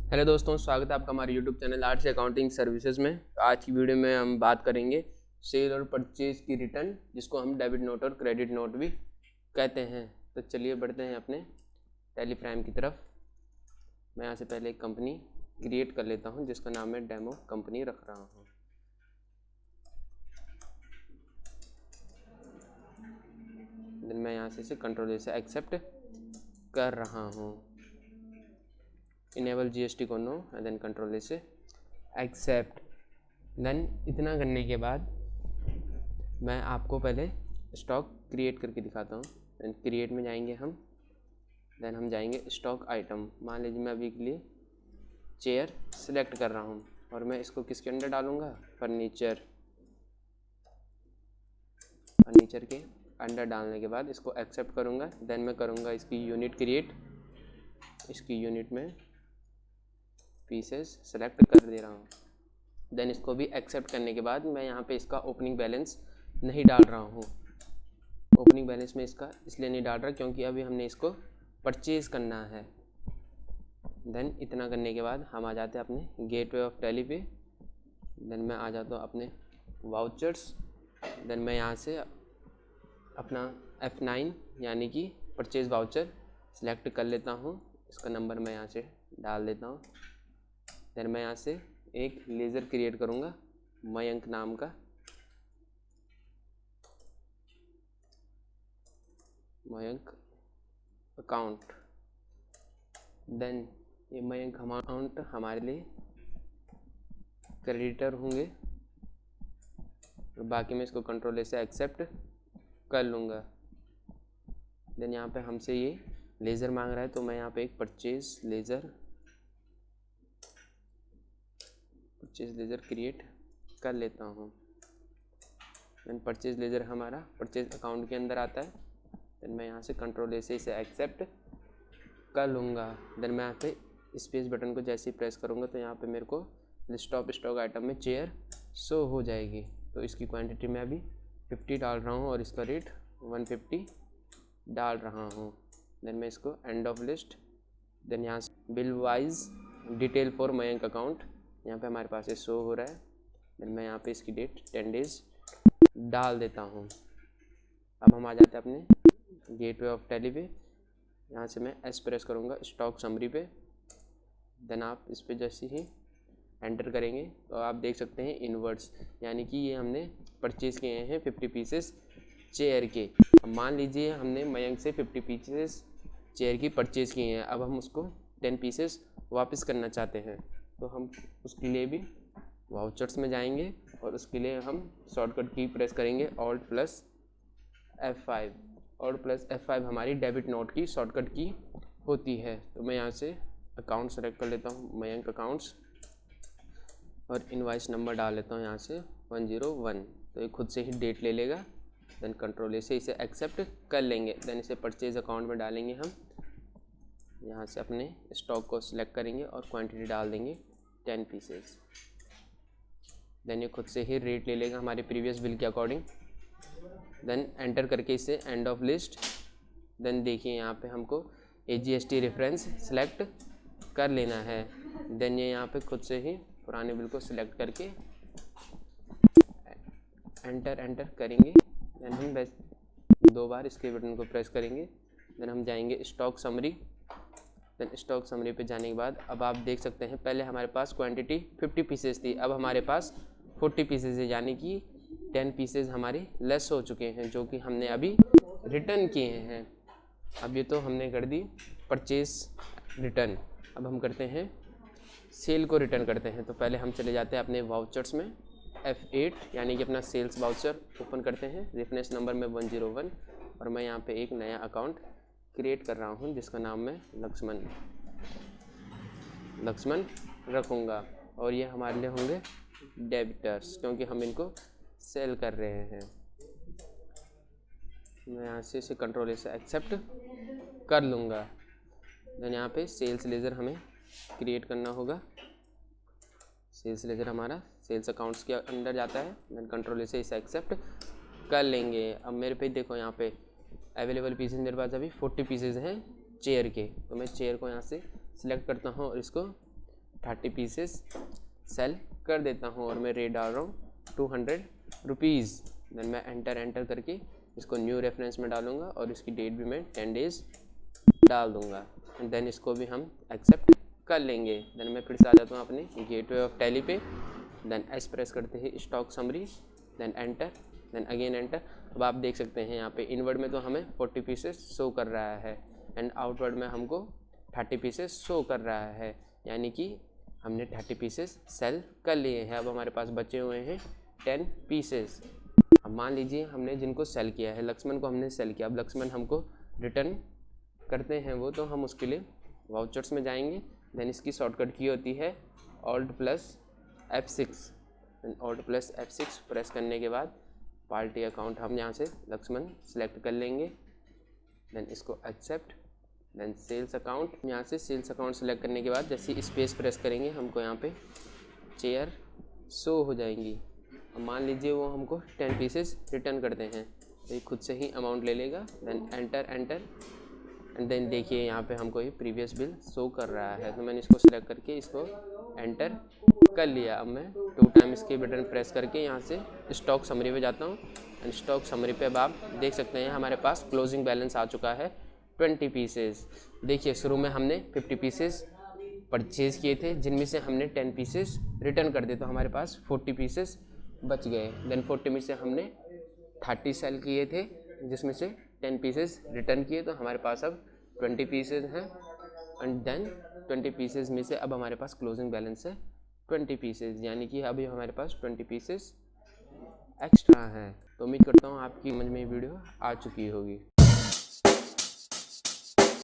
Hello दोस्तों, स्वागत है आपका हमारे YouTube channel arts accounting services में। आज की वीडियो में हम बात करेंगे सेल और परचेज की रिटर्न, जिसको हम डेबिट नोट और क्रेडिट नोट भी कहते हैं। तो चलिए बढ़ते हैं अपने टैली प्राइम की तरफ। मैं यहाँ से पहले एक कंपनी क्रिएट कर लेता हूँ जिसका नाम मैं डेमो कंपनी रख रहा हूँ। देन मैं यहाँ से कंट्रोल से एक्सेप्ट कर रहा हूँ। इनेबल जीएसटी को नो एंड देन कंट्रोल से एक्सेप्ट। देन इतना करने के बाद मैं आपको पहले स्टॉक क्रिएट करके दिखाता हूँ। देन क्रिएट में जाएंगे हम। देन हम जाएंगे स्टॉक आइटम। मान लीजिए मैं अभी के लिए चेयर सिलेक्ट कर रहा हूँ और मैं इसको किसके अंदर डालूँगा, फर्नीचर के अंदर डालने के बाद इसको एक्सेप्ट करूँगा। देन मैं करूँगा इसकी यूनिट क्रिएट। इसकी यूनिट में पीसेस सेलेक्ट कर दे रहा हूँ। देन इसको भी एक्सेप्ट करने के बाद मैं यहाँ पे इसका ओपनिंग बैलेंस नहीं डाल रहा हूँ। ओपनिंग बैलेंस में इसका इसलिए नहीं डाल रहा क्योंकि अभी हमने इसको परचेज़ करना है। देन इतना करने के बाद हम आ जाते हैं अपने गेटवे ऑफ टैली पे। देन मैं आ जाता हूँ अपने वाउचर्स। देन मैं यहाँ से अपना F9 यानी कि परचेज़ वाउचर सेलेक्ट कर लेता हूँ। इसका नंबर मैं यहाँ से डाल देता हूँ। देन मैं यहाँ से एक लेज़र क्रिएट करूँगा मयंक नाम का। मयंक अकाउंट। देन ये मयंक अकाउंट हमारे लिए क्रेडिटर होंगे और बाकी मैं इसको कंट्रोल से एक्सेप्ट कर लूँगा। देन यहाँ पे हमसे ये लेज़र मांग रहा है तो मैं यहाँ पे एक परचेज़ लेज़र क्रिएट कर लेता हूँ। देन परचेज़ लेज़र हमारा परचेज़ अकाउंट के अंदर आता है। देन मैं यहाँ से कंट्रोल से इसे एक्सेप्ट कर लूँगा। देन मैं यहाँ पे स्पेस बटन को जैसे ही प्रेस करूँगा तो यहाँ पे मेरे को लिस्ट ऑफ स्टॉक आइटम में चेयर शो हो जाएगी। तो इसकी क्वांटिटी मैं अभी 50 डाल रहा हूँ और इसका रेट 150 डाल रहा हूँ। देन मैं इसको एंड ऑफ लिस्ट। देन यहाँ से bill wise detail for Mayank account यहाँ पे हमारे पास ये शो हो रहा है। देन मैं यहाँ पे इसकी डेट 10 डेज डाल देता हूँ। अब हम आ जाते हैं अपने गेटवे ऑफ टैली पे। यहाँ से मैं एस प्रेस करूँगा स्टॉक समरी पे। देन आप इस पे जैसे ही एंटर करेंगे तो आप देख सकते हैं इनवर्ड्स, यानी कि ये हमने परचेज़ किए हैं 50 पीसेस चेयर के। अब मान लीजिए हमने मयंक से 50 पीसेस चेयर की परचेज़ किए हैं। अब हम उसको 10 पीसेस वापस करना चाहते हैं तो हम उसके लिए भी वाउचर्स में जाएंगे और उसके लिए हम शॉर्टकट की प्रेस करेंगे Alt+F5। Alt+F5 हमारी डेबिट नोट की शॉर्टकट की होती है। तो मैं यहाँ से अकाउंट सेलेक्ट कर लेता हूँ मयंक अकाउंट्स और इनवाइस नंबर डाल लेता हूँ यहाँ से 101। तो ये खुद से ही डेट ले लेगा। देन कंट्रोल से इसे एक्सेप्ट कर लेंगे। देन इसे परचेज़ अकाउंट में डालेंगे हम। यहाँ से अपने स्टॉक को सिलेक्ट करेंगे और क्वांटिटी डाल देंगे 10 पीसेस। देन ये खुद से ही रेट ले लेगा हमारे प्रीवियस बिल के अकॉर्डिंग। देन एंटर करके इसे एंड ऑफ लिस्ट। देन देखिए यहाँ पे हमको AGST रेफरेंस सेलेक्ट कर लेना है। देन ये यहाँ पे खुद से ही पुराने बिल को सिलेक्ट करके एंटर करेंगे। देन हम बस 2 बार इसके बटन को प्रेस करेंगे। देन हम जाएंगे stock summary. Then stock summary पे जाने के बाद अब आप देख सकते हैं पहले हमारे पास क्वांटिटी 50 पीसेस थी, अब हमारे पास 40 पीसेस है, यानी कि 10 पीसेस हमारे लेस हो चुके हैं जो कि हमने अभी रिटर्न किए हैं। अब ये तो हमने कर दी परचेज रिटर्न। अब हम करते हैं सेल को रिटर्न करते हैं। तो पहले हम चले जाते हैं अपने वाउचर्स में F8 यानी कि अपना सेल्स वाउचर ओपन करते हैं। रेफरेंस नंबर में 101 और मैं यहाँ पे एक नया अकाउंट क्रिएट कर रहा हूँ जिसका नाम मैं लक्ष्मण रखूँगा और ये हमारे लिए होंगे डेबिटर्स क्योंकि हम इनको सेल कर रहे हैं। मैं यहाँ से इसे कंट्रोल से एक्सेप्ट कर लूँगा। देन यहाँ पे सेल्स लेज़र हमें क्रिएट करना होगा। सेल्स लेज़र हमारा सेल्स अकाउंट्स के अंदर जाता है। देन कंट्रोल से इसे एक्सेप्ट कर लेंगे। अब मेरे पे देखो यहाँ पे अवेलेबल पीसेज मेरे पास अभी 40 पीसेज हैं चेयर के। तो मैं चेयर को यहाँ से सिलेक्ट करता हूँ और इसको 30 पीसेस सेल कर देता हूँ और मैं रेट डाल रहा हूँ 200 रुपीज़। देन मैं एंटर करके इसको न्यू रेफरेंस में डालूँगा और इसकी डेट भी मैं 10 डेज़ डाल दूँगा। एंड देन इसको भी हम एक्सेप्ट कर लेंगे। देन मैं फिर से आ जाता हूँ अपने गेटवे ऑफ टैली पे। देन एस प्रेस करते हैं stock summary, then enter, then again enter. अब आप देख सकते हैं यहाँ पे इनवर्ड में तो हमें 40 पीसेस शो कर रहा है एंड आउटवर्ड में हमको 30 पीसेस शो कर रहा है, यानी कि हमने 30 पीसेस सेल कर लिए हैं। अब हमारे पास बचे हुए हैं 10 पीसेस। अब मान लीजिए हमने जिनको सेल किया है, लक्ष्मण को हमने सेल किया, अब लक्ष्मण हमको रिटर्न करते हैं वो, तो हम उसके लिए वाउचर्स में जाएंगे। देन इसकी शॉर्टकट की होती है Alt+F6। Alt+F6 प्रेस करने के बाद पार्टी अकाउंट हम यहाँ से लक्ष्मण सेलेक्ट कर लेंगे। देन इसको एक्सेप्ट, देन सेल्स अकाउंट, यहाँ से सेल्स अकाउंट सेलेक्ट करने के बाद जैसे स्पेस प्रेस करेंगे हमको यहाँ पे चेयर शो हो जाएंगी। अब मान लीजिए वो हमको 10 पीसेस रिटर्न करते हैं तो ये खुद से ही अमाउंट ले लेगा। देन एंटर एंड देन देखिए यहाँ पे हमको ये प्रीवियस बिल शो कर रहा है, तो मैंने इसको सेलेक्ट करके इसको एंटर कर लिया। अब मैं 2 टाइम इसके बटन प्रेस करके यहाँ से स्टॉक समरी पे जाता हूँ एंड स्टॉक समरी पे अब आप देख सकते हैं हमारे पास क्लोजिंग बैलेंस आ चुका है 20 पीसेस। देखिए शुरू में हमने 50 पीसेस परचेज़ किए थे जिनमें से हमने 10 पीसेस रिटर्न कर दिए, तो हमारे पास 40 पीसेस बच गए। देन 40 में से हमने 30 सेल किए थे जिसमें से 10 पीसेस रिटर्न किए, तो हमारे पास अब 20 पीसेस हैं। एंड देन 20 पीसेस में से अब हमारे पास क्लोजिंग बैलेंस है 20 पीसेस, यानी कि अभी हमारे पास 20 पीसेस एक्स्ट्रा हैं। तो उम्मीद करता हूँ आपकी समझ में ये वीडियो आ चुकी होगी।